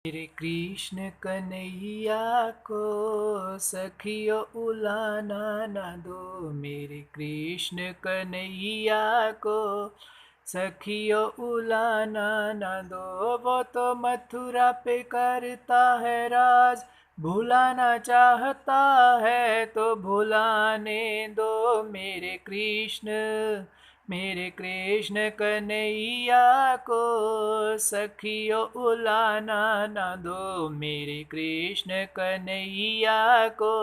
मेरे कृष्ण कन्हैया को सखियो उलाना ना दो। मेरे कृष्ण कन्हैया को सखियो उलाना ना दो। वो तो मथुरा पे करता है राज, भुलाना चाहता है तो भुलाने दो। मेरे कृष्ण कन्हैया को सखियो उलाना ना दो। मेरे कृष्ण कन्हैया को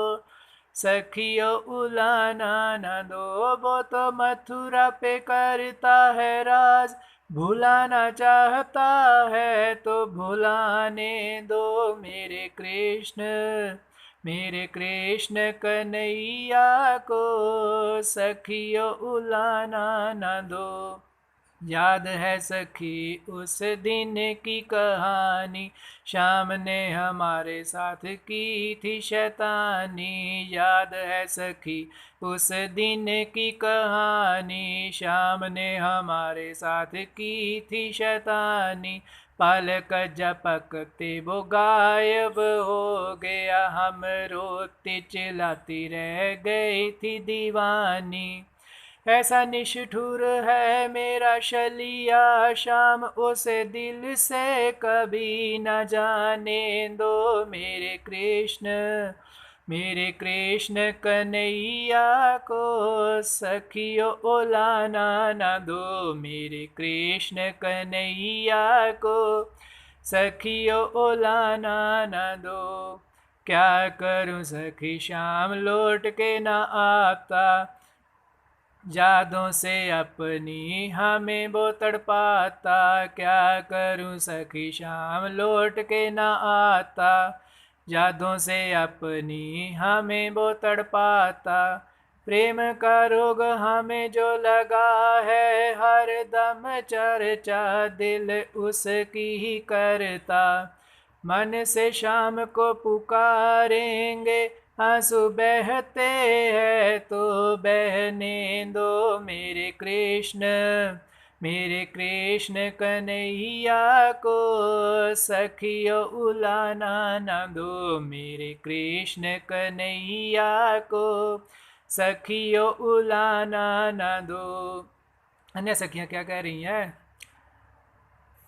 सखियो उलाना ना दो। वो तो मथुरा पे करता है राज, भुलाना चाहता है तो भुलाने दो। मेरे कृष्ण कन्हैया को सखियो उलाना ना दो। याद है सखी उस दिन की कहानी, श्याम ने हमारे साथ की थी शैतानी। याद है सखी उस दिन की कहानी, श्याम ने हमारे साथ की थी शैतानी। पालक झपकते वो गायब हो गया, हम रोते चिल्लाती रह गई थी दीवानी। ऐसा निष्ठुर है मेरा शलिया, शाम उसे दिल से कभी न जाने दो। मेरे कृष्ण कन्हैया को सखियो उलाना ना दो। मेरे कृष्ण कन्हैया को सखियो उलाना ना दो। क्या करूं सखी शाम लौट के ना आता, यादों से अपनी हमें वो तड़पाता। क्या करूं सखी शाम लौट के ना आता, यादों से अपनी हमें वो तड़पाता। प्रेम का रोग हमें जो लगा है, हर दम चर्चा दिल उसकी ही करता। मन से शाम को पुकारेंगे, आंसू बहते हैं तो बहने दो। मेरे कृष्ण कन्हैया को सखियो उलाना ना दो। मेरे कृष्ण कन्हैया को सखियो उलाना ना दो। अन्य सखियां क्या कह रही हैं?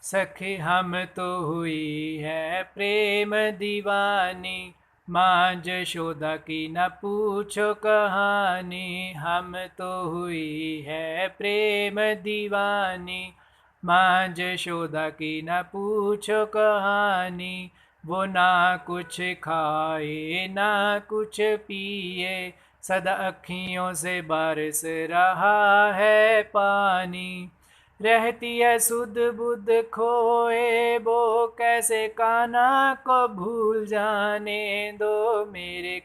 सखी हम तो हुई है प्रेम दीवानी, माँ जशोदा की न पूछो कहानी। हम तो हुई है प्रेम दीवानी, माँ जशोदा की न पूछो कहानी। वो ना कुछ खाए ना कुछ पिए, सदा अखियों से बरस रहा है पानी। रहती है सुध बुध खोए वो, कैसे कान्हा को भूल जाने दो। मेरे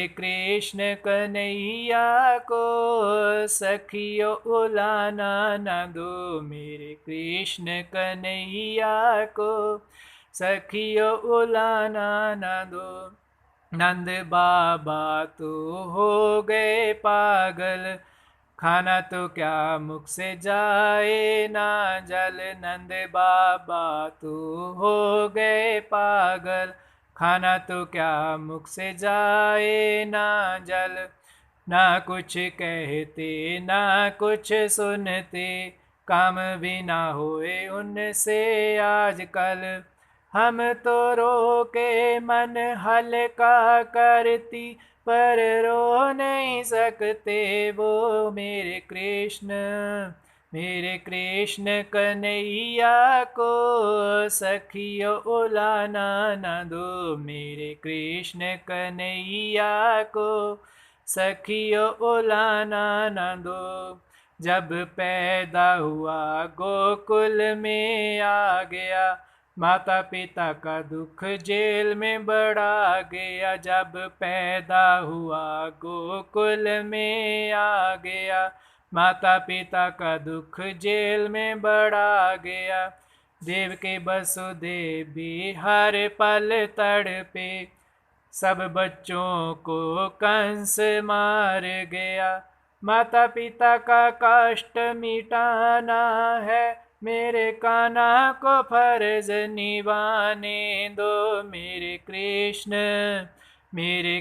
कृष्ण कन्हैया को सखियो उलाना ना दो। मेरे कृष्ण कन्हैया को सखियो उलाना ना दो। नंद बाबा तो हो गए पागल, खाना तो क्या मुख से जाए ना जल। नंद बाबा तो हो गए पागल, खाना तो क्या मुख से जाए ना जल। ना कुछ कहते ना कुछ सुनते, काम भी ना हुए उनसे आजकल। हम तो रो के मन हल्का करती, पर रो नहीं सकते वो। मेरे कृष्ण कन्हैया को सखियो उलाना ना दो। मेरे कृष्ण कन्हैया को सखियो उलाना ना दो। जब पैदा हुआ गोकुल में आ गया, माता पिता का दुख जेल में बढ़ा गया। जब पैदा हुआ गोकुल में आ गया, माता पिता का दुख जेल में बढ़ा गया। देव के वसुदेव भी हर पल तड़पे, सब बच्चों को कंस मार गया। माता पिता का कष्ट मिटाना है, मेरे कान्हा को फर्ज निभाने दो। मेरे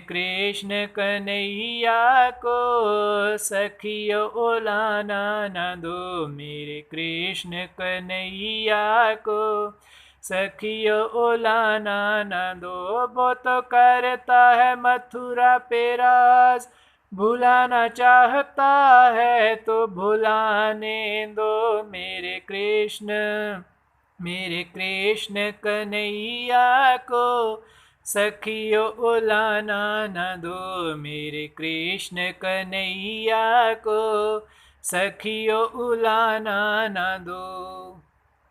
कृष्ण कन्हैया को सखियों उलाना न दो। मेरे कृष्ण कन्हैया को सखियों उलाना न दो। वो तो करता है मथुरा पे राज, भुलाना चाहता है तो भुलाने दो। मेरे कृष्ण कन्हैया को सखियों उलाना न दो। मेरे कृष्ण कन्हैया को सखियों उलाना न दो।